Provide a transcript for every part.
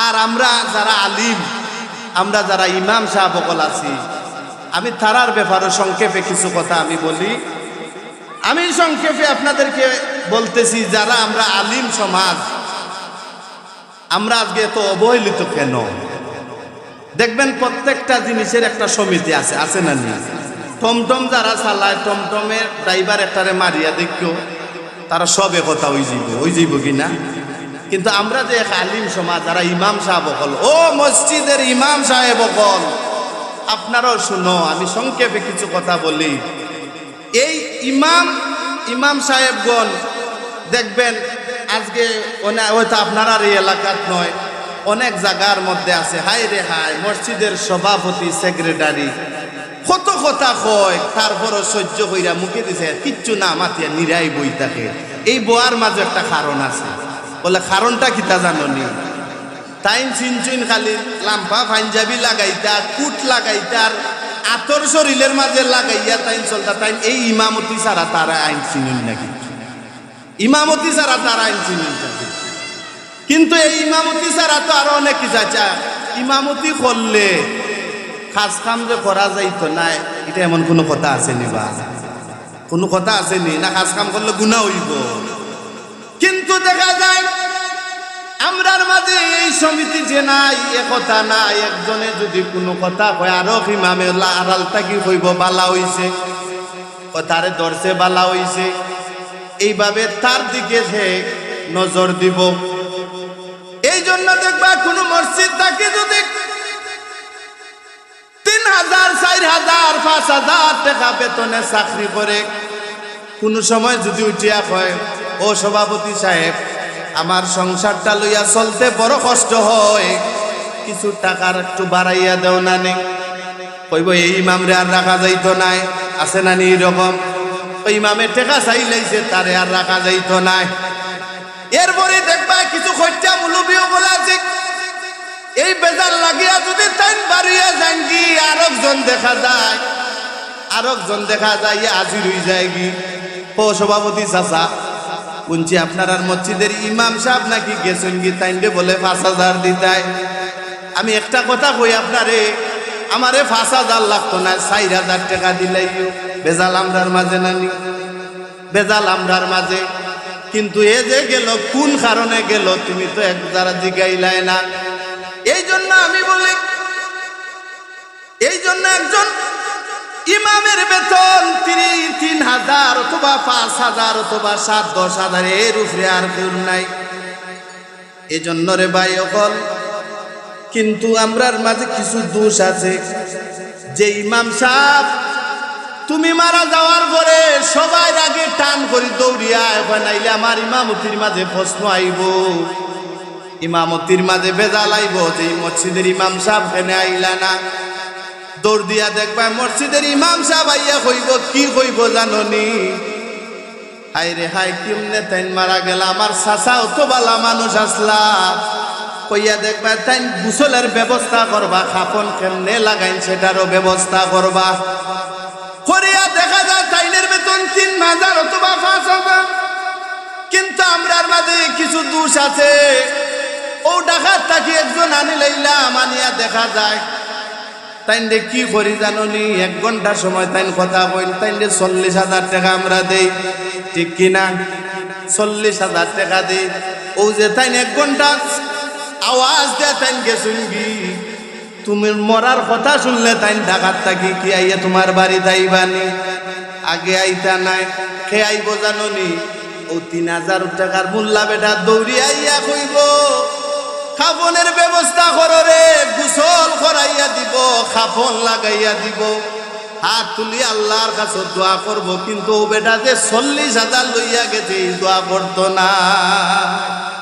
আর আমরা যারা আলিম, আমরা যারা ইমাম সাহেব বকল আছি, আমি তারার ব্যাপারে সংক্ষেপে কিছু কথা আমি বলি। আমি সংক্ষেপে আপনাদেরকে বলতেছি, যারা আমরা আলিম সমাজ, আমরা আজকে এত অবহেলিত কেন? দেখবেন প্রত্যেকটা জিনিসের একটা সমিতি আছে, আছে না নি? টমটম যারা চালায়, টমটমের ড্রাইভার একটারে মারিয়া দেখো, তারা সব একথা ওই যাইব কিনা। কিন্তু আমরা যে এক আলিম সমাজ, যারা ইমাম সাহেব বকল, ও মসজিদের ইমাম সাহেব বকল, আপনারাও শুনো, আমি সংক্ষেপে কিছু কথা বলি। এই ইমাম সাহেবগণ দেখবেন আজকে হয়তো আপনার এই এলাকাত নয়, অনেক জায়গার মধ্যে আছে। হাই রে হাই, মসজিদের সভাপতি, সেক্রেটারি কত কথা কয়, তারপরও সহ্য কইরা মুখে দিছে কিচ্ছু না, মাতিয়া নিরাই বই থাকে। এই বয়ার মাঝে একটা কারণ আছে। বলে কারণটা কিতা জানো নি? তাইন চিনচুন খালি লাম্পা পাঞ্জাবি লাগাইতা, কুট লাগাইতার, আতর শরীরের মাঝে লাগাইয়া তাইন চলতা। তাইন এই ইমামতি ছাড়া তারা আইন চিনুন নাকি? ইমামতি ছাড়া তারা আইন চিনুন নাকি? কিন্তু এই ইমামতি ছাড়া তো আরো অনেক কিছু আছে। ইমামতি করলে খাস কাম যে করা যাইতো না, এটা এমন কোনো কথা আসেনি? বা কোনো কথা আসেনি না? খাস কাম করলে গুনাহ হইব। কিন্তু দেখা যায় আমরার মাঝে এই সমিতি যে নাই, একথা নাই। একজনে যদি কোনো কথা কয়, আরো ইমামে আড়াল থাকি হইব বালা হইছে, কথারে ধরছে বালা হইছে, এইভাবে তার দিকে যে নজর দিব। এই জন্য দেখবা কোনো মসজিদ থাকে যদি 3,000, 4,000, 5,000 টাকা বেতনে চাকরি করে, কোনো সময় যদি উঠিয়া কয়, ও সভাপতি সাহেব, আমার সংসারটা লইয়া চলতে বড় কষ্ট হয়, কিছু টাকার একটু বাড়াইয়া দেও না নে? কইব এই ইমামরে আর রাখা যাইতো নাই। আছে না নি এরকম? ওই ইমামের টাকা চাইলেইছে, তারে আর রাখা যাইতো নাই। এরপরে দেখবা কিছু খরচা মুলুবিও বলে আছে, এই বেজার লাগিয়া যদি তাই বাড়িয়া যান কি, আরেকজন দেখা যায় হাজির হয়ে যায় কি, ও সভাপতি চাচা, শুনছি আপনার আর মসজিদের ইমাম সাহেব নাকি গেছেন কি, তাইন্ডে বলে 5,000 দিতায়। আমি একটা কথা কই আপনারে, আমারে 5,000 লাগতো না, 4,000 টাকা দিলাইও। বেজাল আমরার মাঝে নানি, বেজাল আমরার মাঝে। কিন্তু এ যে গেল, কোন কারণে গেল তুমি তো এক দ্বারা জিগাইলাই না। এই জন্য আমি বলি, এই জন্য একজন ইমামের বেতন 3,000 অথবা 5,000 অথবা 7-10,000, এর উপরে আর কেউ নাই। এই জন্য রে ভাই অকল, কিন্তু আমরার মাঝে কিছু দোষ আছে। যে ইমাম সাহেব তুমি মারা যাওয়ার পরে সবাই আগে টান করি দৌড়িয়া এখন আইলে আমার ইমামতির মাঝে প্রশ্ন আইব, ইমামতির মাঝে বেজাল আইব যে মসজিদের ইমাম সাহেব কেনে আইলা না। দৌড় দিয়া দেখবা মসজিদের ইমাম সাহেব আইয়া কইব, কি কইব জাননি? হাই রে হাই, কেমনে তাইন মারা গেল, আমার চাচাও তো বালা মানুষ আসলা। কইয়া দেখবা তাইন গোসলের ব্যবস্থা করবা, খাপন কেমনে লাগাইন সেটারও ব্যবস্থা করবা। করিয়া দেখা যায় তাইনের বেতন 3,000 অথবা 5,000। কিন্তু আমরার মাঝে কিছু দোষ আছে। ও ডাকাত তাকে একজন আনি লাইলাম, আনিয়া দেখা যায় তাইন রে কি করি জাননি, 1 ঘন্টার সময় তাইন কথা কইন, তাইন রে 40,000 টাকা আমরা দেই, ঠিক কিনা? 40,000 টাকা দেই। ও যে তাইন 1 ঘন্টা আওয়াজ দেয় তাইন গেছুন কি, তুমি মরার কথা শুনলে তাইন ডাকাত থাকি কি আইয়া তোমার বাড়ি যাইবানি? আগে আইতা নাই, খে আইব জাননি? ও 3,000 টাকার মোল্লা বেটা দৌড়ি আইয়া কইব, খাফনের ব্যবস্থা করো রে, গোসল করাইয়া দিব, খাফন লাগাইয়া দিব, হাত তুলি আল্লাহর কাছে দোয়া করব। কিন্তু ও বেটা যে 40,000 লইয়া গেছে, এই দোয়া করতো না।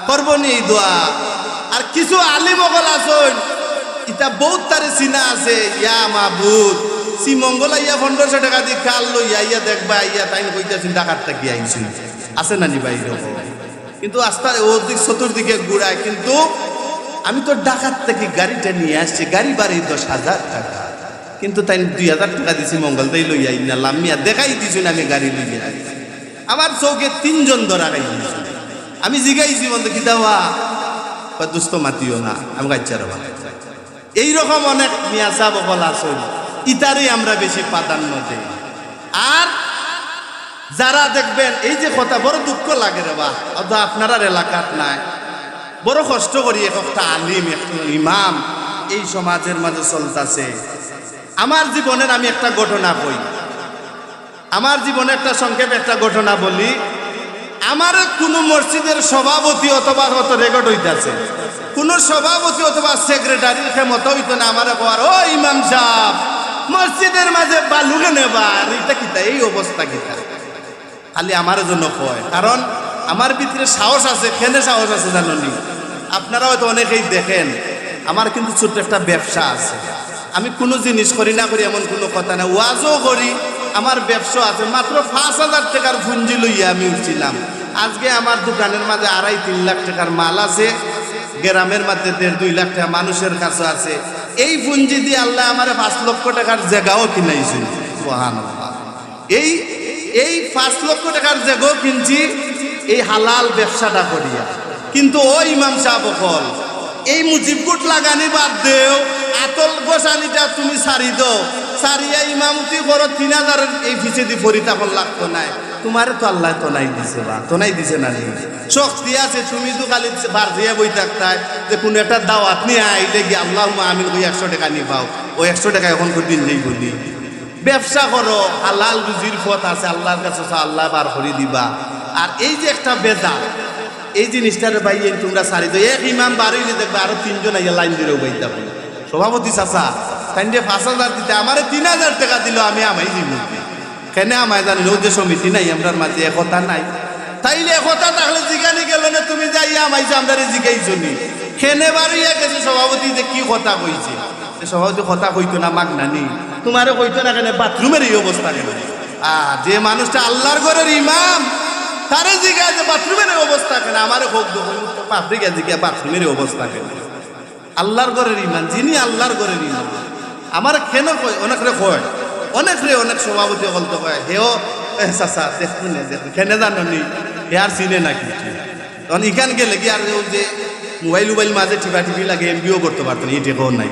করবো নি দোয়া? আর কিছু আলিম বগল আসুন, ইটা বহুত তারে চিনা আছে, ইয়া মাহবুদ শ্রীমঙ্গল আইয়া 1500 টাকা দিয়ে কাল লইয়া আইয়া দেখবা আইয়া তাই কইতাছেন ডাকাত থাকি আইছি। আছে না নি ভাই? কিন্তু আস্তে ওদিক চতুর্দিকে ঘুরায়। কিন্তু আমি তো ডাকাত থেকে গাড়িটা নিয়ে আসছি, গাড়ি বাড়ি 10,000 টাকা, কিন্তু তাই 2,000 টাকা দিছি মঙ্গল তাই লইয়া ইনালাম মিয়া, দেখাই দিছি না আমি গাড়ি লইয়া। আমার চৌকে 3 জন ধরা গাইছি। আমি জিগাইছি বন্ধু কি দাওয়া, দুস্থ মাতিও না, আমি গাইছে রবা। এইরকম অনেক মিয়া সাহেব বলা আছে, ইতারই আমরা বেশি প্রাধান্য দিই। আর যারা দেখবেন এই যে কথা বড় দুঃখ লাগে রে বা, অথবা আপনার এলাকাত নাই, বড় কষ্ট করি একটা আলিম একটা ইমাম এই সমাজের মাঝে চলতেছে। আমার জীবনের আমি একটা ঘটনা কই, আমার জীবনে একটা সংক্ষেপে একটা ঘটনা বলি। আমার কোন মসজিদের সভাপতি অথবা হয়তো রেকর্ড হইতেছে, কোন সভাপতি অথবা সেক্রেটারির ক্ষমতা হইতো না আমার কর, ও ইমাম সাহেব মসজিদের মাঝে বালুকে নেবার এটা কিতা, এই অবস্থা কিতা। খালি আমার জন্য কয়, কারণ আমার ভিতরে সাহস আছে। কেন সাহস আছে জানি? আপনারা হয়তো অনেকেই দেখেন, আমার কিন্তু ছোট্ট একটা ব্যবসা আছে। আমি কোনো জিনিস করি না করি এমন কোনো কথা না, ওয়াজও করি, আমার ব্যবসা আছে। মাত্র 5,000 টাকার পুঁজি লইয়া আমি উঠছিলাম। আজকে আমার দোকানের মাঝে 2.5-3 লাখ টাকার মাল আছে, গ্রামের মধ্যে 1.5-2 লাখ টাকা মানুষের কাছে আছে। এই পুঁজি দিয়ে আল্লাহ আমার 5 লক্ষ টাকার জায়গাও কিনাইছে। সুবহানাল্লাহ। এই 5 লক্ষ টাকার জায়গাও কিনছি এই হালাল ব্যবসাটা করিয়া। কিন্তু ওই ইমাম সাহেব বল, এই মুজিবকুট লাগানি বাদ দেও, আতল গোসানিটা তুমি সারি দাও, সারিয়া ইমামতি করো 3,000 এই ফিসেদি ফরিতাপন লাগতো নাই। তোমারে তো আল্লাহ তো নাই দিছে, বা তো নাই দিছে না, শক্তি আছে। তুমি তো খালি বার দিয়ে বই থাকতাই যে কোনো একটা দাওয়াত নিয়ে আইলে গিয়ে আল্লাহ আমিন কই 100 টাকা নিয়ে পাও, ওই 100 টাকা এখন করে দিন নেই বলি। ব্যবসা করো, হালাল রুজির পথ আছে, আল্লাহর কাছে আল্লাহ বার করে দিবা। আর এই যে একটা বেদা, এই জিনিসটার বাইয়ে তোমরা সারি দাও। এক ইমাম বাড়িলে দেখবে আরো 3 জন আইয়া লাইন দিলেও বাইতা বলে, সভাপতি চাচা তাই 5,000 দিতে আমারে 3,000 টাকা দিল, আমি আমাই দিব কেন? আমায় জানি যে সমিতি নাই আমরার মাঝে, একতা নাই। তাইলে একতা তাহলে জিগানি গেল না, তুমি যাইয়া আমাইছে আমদারে জিগাইছো নি খেনে বাড়িয়া গেছে সভাপতি যে কি কথা কইছে। সভাপতি কথা কইতো না মাগনা নি, তোমারে কইতো না কেন বাথরুমের এই অবস্থা কেন? যে মানুষটা আল্লাহর ঘরের ইমাম তারে জিগায় যে বাথরুমের অবস্থা কেন, আমারে হোক আফ্রিকা জিগা বাথরুমের অবস্থা কেন? আল্লাহর ঘরের ইমান, যিনি আল্লাহর ঘরের ইমান আমার কেন কয়, অনেক রে কয়, অনেক সভাপতি বলতে কয় হেও চাচা দেখুন কেনে জানো নি হে আর চিনে নাকি। তখন ইখান গেলে কি আর যে মোবাইল মাঝে টিপি লাগে এমপিও করতে পারতেন, এই টেকাও নাই।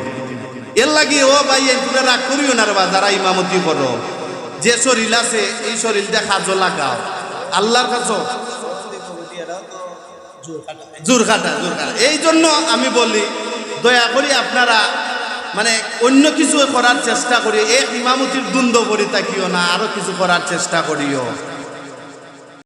এর লাগে ও ভাই তোমরা রাগ করিও না রে বা, যারা ইমামতি করো, যে শরীর আছে এই শরীরটা কাজও লাগাও আল্লাহর কাছে, জোর খাটা। এই জন্য আমি বলি দয়া করি আপনারা মানে অন্য কিছু করার চেষ্টা করি, এক ইমামতির দ্বন্দ্ব করি তাকিও না, আরো কিছু করার চেষ্টা করিও।